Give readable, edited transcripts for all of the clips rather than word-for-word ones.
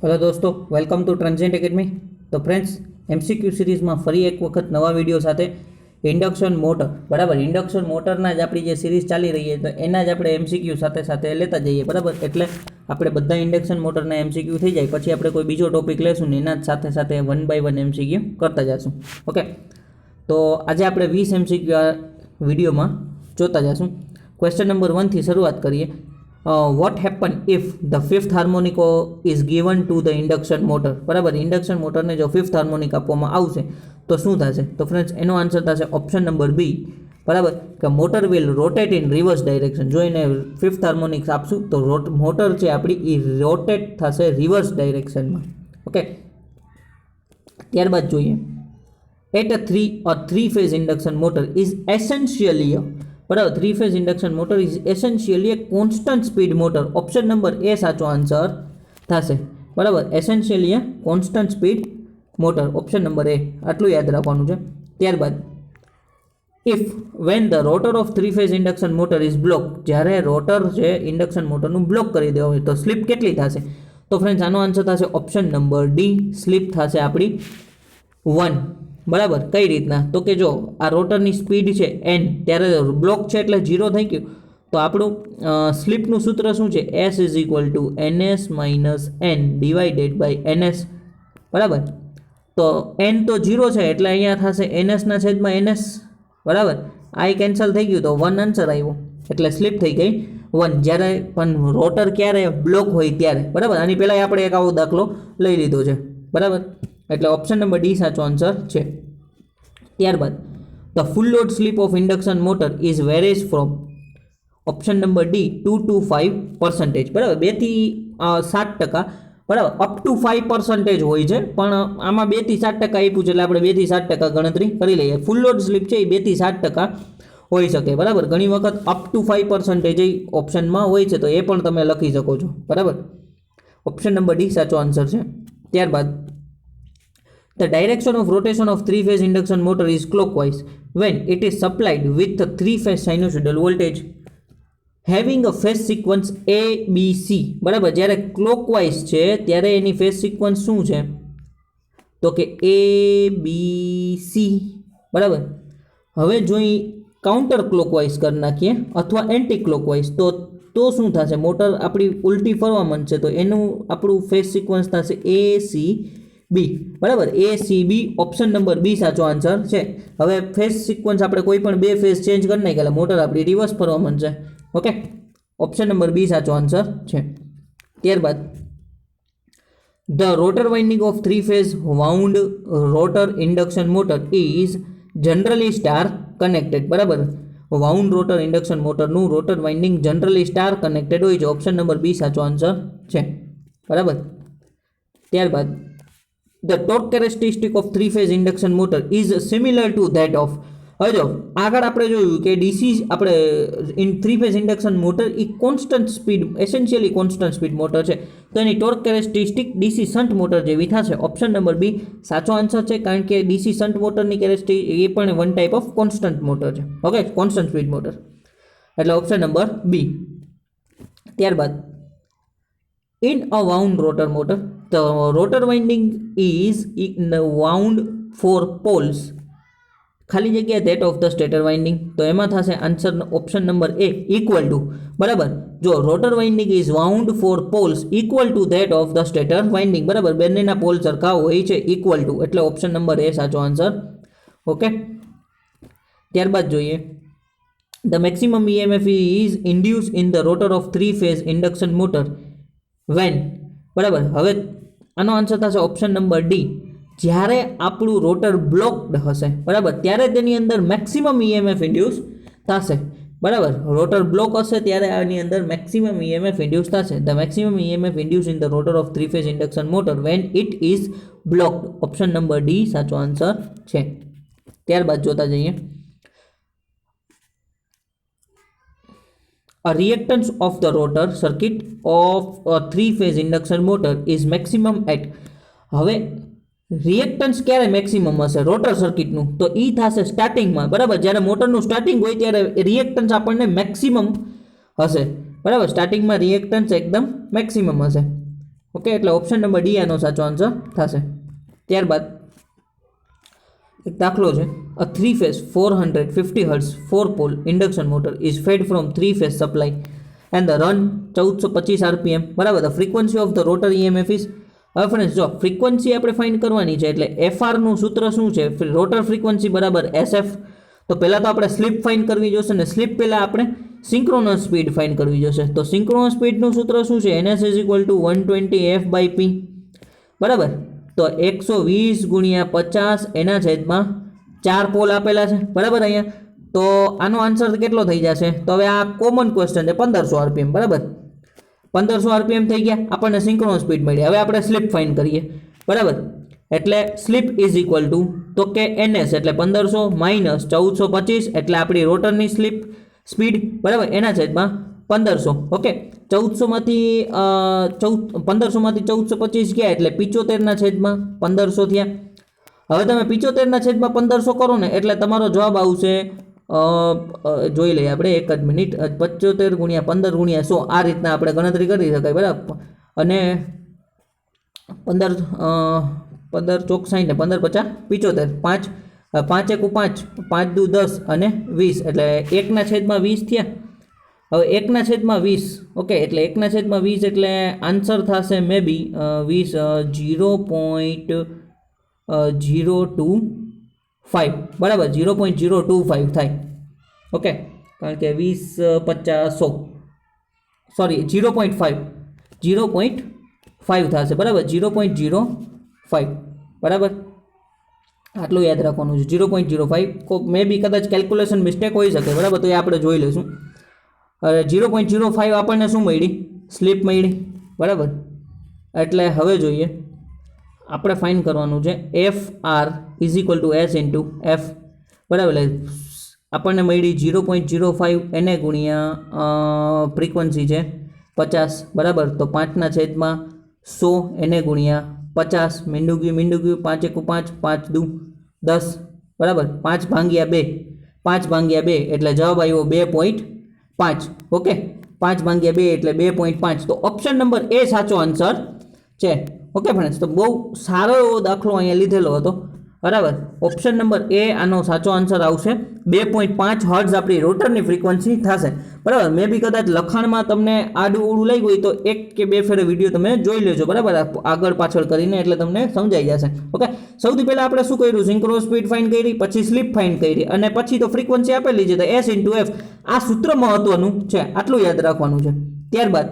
Hello दोस्तों, welcome to transient academy. तो friends, MCQ series में फरी एक वक्त नवा विडियो साथ इंडक्शन मोटर बराबर इंडक्शन मोटरना ज आपणी जे सीरीज चाली रही है तो एना ज आपणे एमसीक्यू साथे साथे लेता जाइए बराबर। एटले आपणे बधा इंडक्शन मोटरना एमसीक्यू थई जाय पछी आपणे कोई बीजो टॉपिक लेशुं ने एना साथे साथे 1 बाय 1 एमसीक्यू करता जाशुं। ओके, तो आज आपणे 20 एमसीक्यू आ विडियो में जोता जाशुं। क्वेश्चन नंबर 1 थी शुरुआत करिए। what happen if the fifth harmonic is given to the induction motor बराबर। इंडक्शन मोटर ने जो फिफ्थ हार्मोनिक आपवामां आवशे तो शुं थशे? तो फ्रेंड्स एनो आंसर थशे ऑप्शन नंबर बी बराबर कि motor will rotate in reverse direction. जो एने फिफ्थ हार्मोनिक्स आपशुं तो मोटर छे आपणी ई रोटेट थशे रिवर्स डायरेक्शन में। ओके, त्यारबाद जोईए at a three phase induction motor is essentially बराबर three phase induction motor is essentially a constant speed motor. Option number A साचो आंसर थशे बराबर। Essentially a constant speed motor option number ए आटલું યાદ રાખવાનું છે। ત્યારબાદ if when the rotor of three phase induction motor is block, જ્યારે rotor છે induction મોટરનું block કરી દેવા હોય તો સ્લીપ કેટલી થશે? તો फ्रेंड्स આનો આન્સર થશે ઓપ્શન નંબર ડી, સ્લીપ થશે આપણી 1 बराबर। कई रीतना तो कि जो आ रोटरनी स्पीड है एन त्यारे ब्लॉक है एटले 0 थई गयुं तो आपणुं स्लीपनुं सूत्र शुं छे? S is equal to N S minus N divided by N S बराबर। तो एन तो 0 है एटले अहींया थशे एन एस ना छेदमां एन एस बराबर। आई केन्सल थई गयुं तो 1 आंसर आव्यो एटले स्लीप थई गई 1 ज्यारे पण रोटर क्यारे ब्लॉक होय त्यारे बराबर। आनी पहेला आपणे एक आवो दाखलो लई लीधो छे बराबर, એટલે ઓપ્શન નંબર ડી સાચો આન્સર છે। ત્યારબાદ the full load slip of induction motor is varies from option number D 2 to 5% બરાબર। 2 થી 7% બરાબર, અપ ટુ 5% હોય છે પણ આમાં 2 થી 7% આપ્યું છે એટલે આપણે 2 થી 7% ગણતરી કરી લઈએ। ફૂલ લોડ સ્લીપ છે એ 2 થી 7% હોઈ શકે બરાબર। ઘણી વખત અપ ટુ 5% ઓપ્શનમાં હોય છે તો એ પણ તમે લખી શકો છો બરાબર। ઓપ્શન નંબર ડી સાચો આન્સર છે। ત્યારબાદ the direction of rotation of three phase induction motor is clockwise when it is supplied with a three phase sinusoidal voltage having a phase sequence a b c बराबर। જ્યારે clockwise છે ત્યારે એની phase sequence શું છે? તો કે a b c બરાબર। હવે જો કાઉન્ટર ક્લોકવાઇઝ કરી નાખીએ અથવા એન્ટી ક્લોકવાઇઝ તો શું થશે? મોટર આપણી ઉલટી ફરવા માંડશે તો એનું આપણું ફેઝ સિક્વન્સ થશે a c बी बराबर। A C B option number B साचो आंसर है। हवे फेज सीक्वन्स आपणे कोई पण बे फेज चेन्ज कर नाखीए એટલે मोटर आपणी रिवर्स फरवा मांडशे। ओके, ऑप्शन नंबर बी साचो आंसर है। ત્યારબાદ the rotor winding of three phase wound rotor induction motor is generally star connected बराबर। वाउंड रोटर इंडक्शन मोटर नु rotor winding generally star connected होय छे। ऑप्शन नंबर बी साचो answer है बराबर। ત્યારબાદ the torque characteristic of three phase induction motor is similar to that of હવે જો આગળ આપણે જોયું કે ડીસી આપણે in three phase induction motor એ constant speed essentially constant speed motor છે તો એની torque characteristic DC shunt motor જેવી થશે। ઓપ્શન નંબર બી સાચો આન્સર છે કારણ કે ડીસી શન્ટ મોટરની કેરેક્ટરિસ્ટિક એ પણ one type of constant motor છે। ઓકે, કોન્સ્ટન્ટ સ્પીડ મોટર એટલે ઓપ્શન નંબર બી। ત્યારબાદ in a wound rotor motor the rotor winding is wound for poles खाली जगह that of the stator winding तो एमा थशे answer option number A equal to बराबर। जो rotor winding is wound for poles equal to that of the stator winding बराबर। બંનેના pole સરખા હોય છે इक्वल टू એટલે ઓપ્શન નંબર એ સાચો આન્સર। ઓકે, ત્યારબાદ જોઈએ the maximum EMF is induced in the rotor of three phase induction motor when बराबर। हवे आनो आंसर थशे ऑप्शन नंबर डी, જ્યારે આપણું રોટર બ્લોક્ડ હશે બરાબર ત્યારે તેની અંદર મેક્સિમમ ઈએમએફ ઇન્ડ્યુસ થશે બરાબર। રોટર બ્લોક હશે ત્યારે આની અંદર મેક્સિમમ ઈએમએફ ઇન્ડ્યુસ થશે। The maximum EMF induce in the rotor of three phase induction motor when it is blocked option number D સાચો આન્સર છે। ત્યારબાદ જોતા જઈએ a reactance of the rotor circuit of a three phase induction motor is maximum at હવે reactance ક્યારે maximum હશે rotor સર્કિટનું? તો ઈ થશે સ્ટાર્ટિંગમાં બરાબર। જ્યારે મોટરનું સ્ટાર્ટિંગ હોય ત્યારે રિએક્ટન્સ આપણને મેક્સિમમ હશે બરાબર। સ્ટાર્ટિંગમાં રિએક્ટન્સ એકદમ મેક્સિમમ હશે। ઓકે, એટલે ઓપ્શન નંબર ડી આનો સાચો આન્સર થશે. ત્યારબાદ એક દાખલો છે. અ 3-phase 450 Hz 4-pole induction motor is fed from 3-phase supply and the run 1425 rpm. બરાબર. The frequency of the rotor EMF is. હવે ફ્રેન્ડ્સ જો ફ્રીક્વન્સી આપણે ફાઇન્ડ કરવાની છે એટલે FR નું સૂત્ર શું છે? રોટર ફ્રીક્વન્સી બરાબર SF. તો પહેલાં તો આપણે સ્લીપ ફાઇન્ડ કરવી જોશે ને સ્લીપ પહેલાં આપણે સિંક્રોનસ સ્પીડ ફાઇન્ડ કરવી જોશે. તો સિંક્રોનસ સ્પીડનું સૂત્ર શું છે? NS = 120 f/p. બરાબર. તો 120 × 50 એના છેદમાં 4 પોલ આપેલા છે. બરાબર. અહીંયા તો આનો આન્સર કેટલો થઈ જશે? તો હવે આ કોમન ક્વેશ્ચન છે 1500 rpm. બરાબર. 1500 rpm થઈ ગયા, આપણને સિંક્રોનસ સ્પીડ મળી. હવે આપણે સ્લીપ ફાઇન્ડ કરીએ. બરાબર. એટલે સ્લીપ = તો કે NS એટલે 1500 - 1425 એટલે આપણી રોટરની સ્લીપ સ્પીડ. બરાબર. એના છેદમાં 1500. ઓકે, 1500 માંથી 1425 ગયા એટલે 75 ના છેદમાં 1500 થયા. હવે તમે 75 ના છેદમાં 1500 કરો ને એટલે તમારો જવાબ આવશે, જોઈ લઈએ આપણે એક જ મિનિટ, 75 × 15 × 100 આ રીતના આપણે ગણતરી કરી શકાય. બરાબર. અને 15 ચોક 60 ને 15 50 75 5 1 5 5 2 10 અને 20 એટલે 1/20 થયા. હવે 1/20. ઓકે, એટલે 1/20 એટલે આન્સર થશે મે બી 20 0.025. બરાબર. 0.025 થાય. ઓકે, કારણ કે 20 50 100 સોરી 0.5 થશે. બરાબર. 0.05. બરાબર. આટલું યાદ રાખવાનું છે. 0.05 મે બી કદાચ કેલ્ક્યુલેશન મિસ્ટેક હોઈ શકે. બરાબર. તો એ આપણે જોઈ લઈશું. 0.05 આપણને શું મળી? સ્લીપ મળી. બરાબર. એટલે હવે જોઈએ આપણે ફાઇન્ડ કરવાનું છે FR = S × F. બરાબર. આપણને મળી 0.05 એને ગુણ્યા ફ્રીક્વન્સી છે 50. બરાબર. તો 5/100 એને ગુણ્યા 50 મીંડું ગયું 5 1 5 5 2 10. બરાબર. 5/2 એટલે જવાબ આવ્યો 2.5. ઓકે, 5/2 એટલે 2.5. તો ઓપ્શન નંબર એ સાચો આન્સર છે. ઓકે ફ્રેન્ડ્સ, તો બહુ સારો એવો દાખલો અહીંયા લીધેલો હતો. બરાબર. ઓપ્શન નંબર એ આનો સાચો આન્સર આવશે. 2.5 હર્ટ્ઝ આપણી રોટરની ફ્રીક્વન્સી થશે. બરાબર. મે બી કદાચ લખાણમાં તમને આડું ઉડું લાગ્યું હોય તો 1 કે 2 ફેરે વિડીયો તમે જોઈ લેજો. બરાબર. આગળ પાછળ કરીને એટલે તમને સમજાઈ જશે. ઓકે, સૌથી પહેલાં આપણે શું કર્યું? સિંક્રોનસ સ્પીડ ફાઇન્ડ કરી, પછી સ્લીપ ફાઇન્ડ કરી અને પછી તો ફ્રીક્વન્સી આપેલી છે તો S × F. આ સૂત્ર મહત્વનું છે, આટલું યાદ રાખવાનું છે. ત્યારબાદ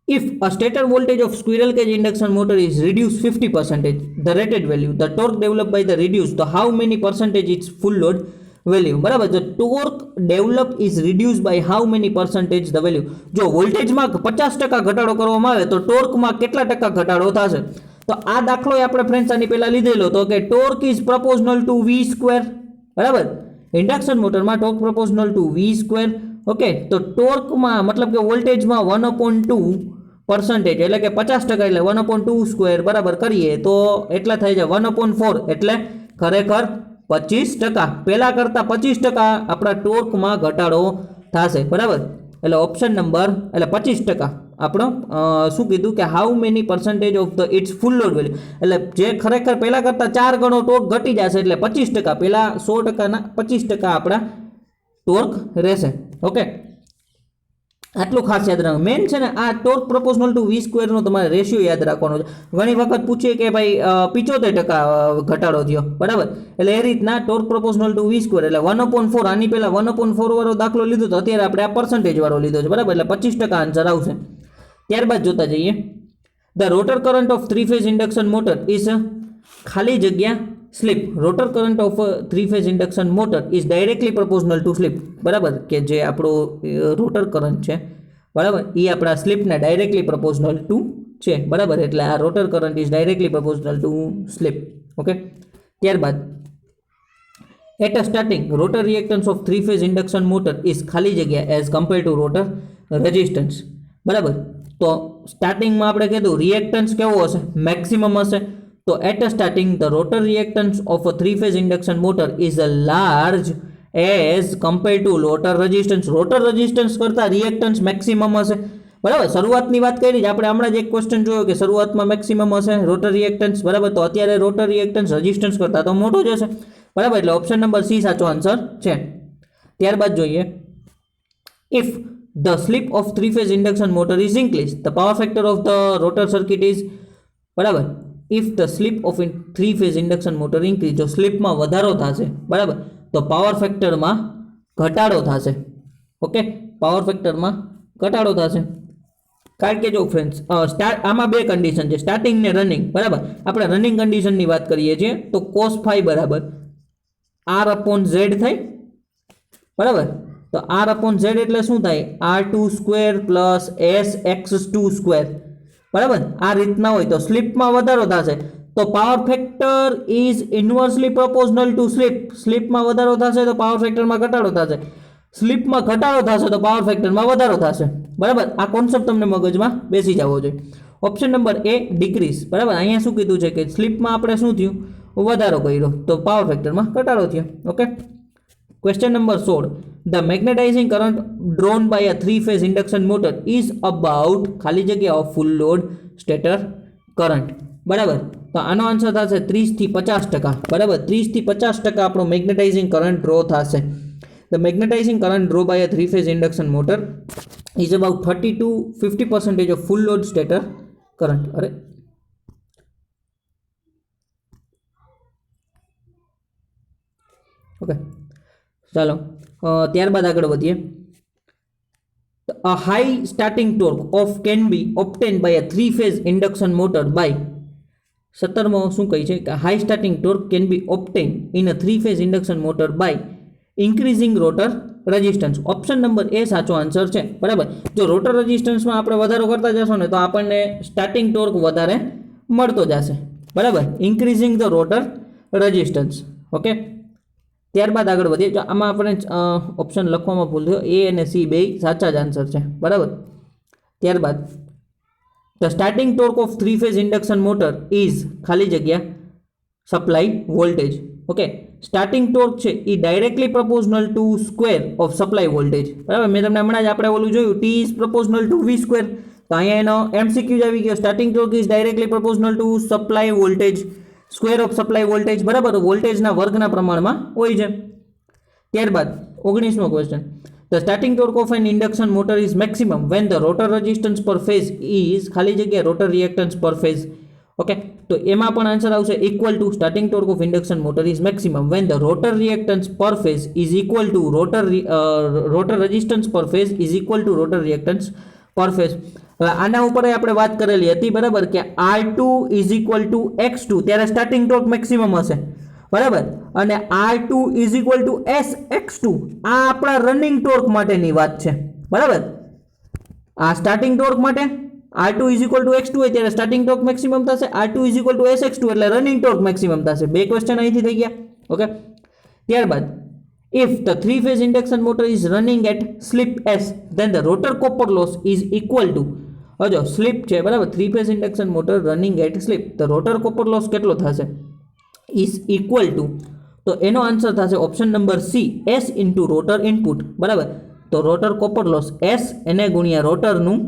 if a stator voltage of squirrel cage induction motor is reduced 50%, the rated value, the torque developed by the reduced, તો how many percentage its full load value. બરાબર. the torque developed is reduced by how many percentage the value. જો વોલ્ટેજમાં 50% ઘટાડો કરવામાં આવે તો ટોર્કમાં કેટલા ટકા ઘટાડો થશે? તો આ દાખલો આપણે ફ્રેન્ડ્સ આની પહેલા લીધેલો તો કે torque is proportional two V². બરાબર. ઇન્ડક્શન મોટરમાં torque proportional two V². Okay, તો ટોર્કમાં મતલબ કે વોલ્ટેજમાં 1/2% એટલે કે 50% એટલે 1/2². બરાબર કરીએ તો એટલા થાય છે 1/4 એટલે ખરેખર 25%. પહેલાં કરતાં 25% આપણા ટોર્કમાં ઘટાડો થશે. બરાબર. એટલે ઓપ્શન નંબર એટલે 25% આપણો શું કીધું કે how many percentage of the it's full load value, એટલે જે ખરેખર પહેલાં કરતાં 4 ગણો ટોર્ક ઘટી જશે એટલે 25%. પહેલાં 100%ના 25% આપણા ટોર્ક રહેશે. ઓકે, આટલું ખાસ યાદ રાખો. મેન છે ને આ ટોર્ક પ્રોપોર્શનલ ટુ V² નો તમારે રેશિયો યાદ રાખવાનો છે. ઘણી વખત પૂછીએ કે ભાઈ 75% ઘટાડો થયો. બરાબર. એટલે એ રીતના ટોર્ક પ્રોપોર્શનલ ટુ V² એટલે 1/4. આની પહેલા 1/4 વાળો દાખલો લીધો તો અત્યારે આપણે આ પર્સન્ટેજ વાળો લીધો છે. બરાબર. એટલે 25% આન્સર આવશે. ત્યારબાદ જોતા જઈએ. The rotor current of 3-phase induction motor is ખાલી જગ્યા slip. Rotor current of 3-phase induction motor is directly proportional to slip. બરાબર. કે જે આપણો રોટર કરંટ છે બરાબર એ આપણા સ્લીપને ડાયરેક્ટલી પ્રોપોર્શનલ ટુ છે. બરાબર. એટલે આ rotor current is directly proportional to slip. Okay. ત્યારબાદ at a starting rotor reactance of 3-phase induction motor is ખાલી જગ્યા as compare to rotor resistance. બરાબર. તો સ્ટાર્ટિંગમાં આપણે કીધું રિએક્ટન્સ કેવો હશે? મેક્સિમમ હશે. તો at a starting the rotor reactance of a 3-phase induction motor is a large as compare to rotor resistance. Rotor resistance કરતાં રિએક્ટન્સ મેક્સિમમ હશે. બરાબર, શરૂઆતની વાત કરી જ આપણે હમણાં જ એક ક્વેશ્ચન જોયો કે શરૂઆતમાં મેક્સિમમ હશે રોટર રિએક્ટન્સ, બરાબર, તો અત્યારે રોટર રિએક્ટન્સ રેઝિસ્ટન્સ કરતાં તો મોટો જ હશે, બરાબર, એટલે ઓપ્શન નંબર સી સાચો આન્સર છે. ત્યારબાદ જોઈએ, if the slip of three phase induction motor is increase the power factor of the rotor circuit is, બરાબર, if the slip of three phase induction motor increase, જો સ્લીપમાં વધારો થશે, બરાબર, તો પાવર ફેક્ટરમાં ઘટાડો થશે. ઓકે, પાવર ફેક્ટરમાં ઘટાડો થશે. કારણ કે જો ફ્રેન્ડ્સ આમાં બે કન્ડિશન છે, સ્ટાર્ટિંગ ને રનિંગ, બરાબર. આપણે રનિંગ કન્ડિશનની વાત કરીએ છીએ તો cos phi બરાબર r upon z થાય, બરાબર. તો r upon z એટલે શું થાય, r2 square plus sx2 square, બરાબર. આ રીતના હોય તો સ્લીપમાં વધારો થશે તો power factor is inversely proportional to slip. સ્લીપમાં વધારો થશે તો પાવર ફેક્ટરમાં ઘટાડો થશે, સ્લીપમાં ઘટાડો થશે તો પાવર ફેક્ટરમાં વધારો થશે, બરાબર. આ કોન્સેપ્ટ તમને મગજમાં બેસી જવો જોઈએ. ઓપ્શન નંબર એ ડિક્રીઝ, બરાબર. અહીંયા શું કીધું છે કે સ્લીપમાં આપણે શું થયું, વધારો કર્યો તો પાવર ફેક્ટરમાં ઘટાડો થયો. Okay, question number 16, the magnetising current drawn by a three phase induction motor is about ખાલી જગ્યા of full load stator current, બરાબર. તો આનો આન્સર થશે 30 થી 50%, બરાબર. 30 થી 50% આપણો મેગ્નેટાઇઝિંગ કરંટ ડ્રો થશે. The magnetizing current drawn by a three-phase induction motor is about 30 to 50% of full load stator current. अरे ओके, चलो ત્યારબાદ આગળ વધીએ. A high starting torque of can be obtained by a three-phase induction motor by 17મો શું કહી છે કે high starting torque can be obtained in a three-phase induction motor by increasing rotor resistance. Option number A સાચો answer છે, બરાબર. જો rotor રેઝિસ્ટન્સમાં આપણે વધારો કરતા જશો ને તો આપણને સ્ટાર્ટિંગ ટોર્ક વધારે મળતો જશે, બરાબર. Increasing the rotor resistance. Okay, ત્યારબાદ આગળ વધીએ. જો આમાં આપણે ઓપ્શન લખવામાં ભૂલ થયો, એ અને સી બે સાચા જ આન્સર છે, બરાબર. ત્યારબાદ the starting torque of three phase induction motor is ખાલી જગ્યા supply voltage. Okay, starting torque છે એ directly proportional to square of supply voltage, બરાબર. મેં તમને હમણાં જ આપણે ઓલું જોયું T is proportional to V square, તો અહીંયા એનો એમસીક્યુ જ આવી ગયો. Starting torque is directly proportional to supply voltage square of supply voltage, બરાબર. વોલ્ટેજના વર્ગના પ્રમાણમાં હોય છે. ત્યારબાદ 19મો question, the starting torque of an induction motor is maximum when the rotor resistance per phase is ખાલી જગ્યા rotor reactance per phase. Okay, તો એમાં પણ આન્સર આવશે equal to starting torque of induction motor is maximum when the rotor reactance per phase is equal to rotor resistance per phase is equal to rotor reactance per phase. હવે આના ઉપર આપણે વાત કરેલી હતી, બરાબર, કે R2 is equal two X2 ત્યારે સ્ટાર્ટિંગ ટોર્ક મેક્સિમમ હશે, બરાબર. અને R2 is equal two SX2 આ આપણા રનિંગ ટોર્ક માટેની વાત છે, બરાબર. આ સ્ટાર્ટિંગ ટોર્ક માટે R2 is equal two X2 હોય ત્યારે સ્ટાર્ટિંગ ટોર્ક મેક્સિમમ થશે, R2 is equal two SX2 એટલે રનિંગ ટોર્ક મેક્સિમમ થશે. બે ક્વેશ્ચન અહીંથી થઈ ગયા. ઓકે, ત્યારબાદ if the three phase induction motor is running at slip s then the rotor copper loss is equal to, જો slip છે, બરાબર, three phase induction motor running at slip, તો રોટર કોપર લોસ કેટલો થશે, is equal to, તો એનો answer થશે option number C S into rotor input, બરાબર. તો રોટર કોપર લોસ એસ એને ગુણ્યા રોટરનું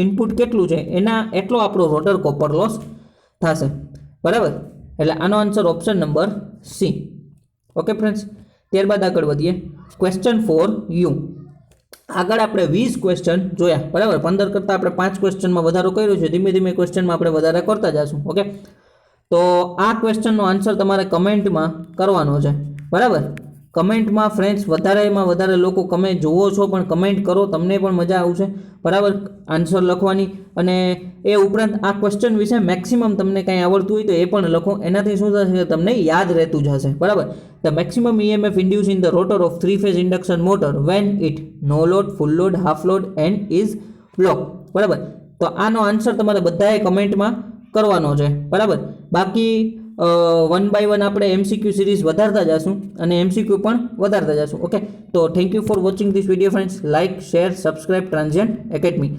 ઇનપુટ કેટલું છે એના એટલો આપણો રોટર કોપર લોસ થશે, બરાબર. એટલે આનો answer option number C. Okay friends, ત્યારબાદ આગળ વધીએ. Question for you. આગળ આપણે 20 ક્વેશ્ચન જોયા, બરાબર. 15 કરતાં આપણે 5 ક્વેશ્ચનમાં વધારો કર્યો છે. ધીમે ધીમે ક્વેશ્ચનમાં આપણે વધારે કરતા જઈશું. ઓકે, તો આ ક્વેશ્ચનનો આન્સર તમારે કમેન્ટમાં કરવાનો છે, બરાબર. કમેન્ટમાં ફ્રેન્ડ્સ વધારેમાં વધારે લોકો કમેન્ટ જુઓ છો પણ કમેન્ટ કરો, તમને પણ મજા આવશે, બરાબર, આન્સર લખવાની. અને એ ઉપરાંત આ ક્વેશ્ચન વિશે મેક્સિમમ તમને કંઈ આવડતું હોય તો એ પણ લખો, એનાથી શું થશે તમને યાદ રહેતું જ હશે, બરાબર. The maximum EMF induce in the rotor of three phase induction motor when it no load, full load, half load and is block, બરાબર. તો આનો આન્સર તમારે બધાએ કમેન્ટમાં કરવાનો છે, બરાબર. બાકી 1 by 1 આપણે MCQ સિરીઝ વધારતા જશું અને MCQ પણ વધારતા જશું. ઓકે, તો thank you for watching this video friends. Like, share, subscribe transient academy.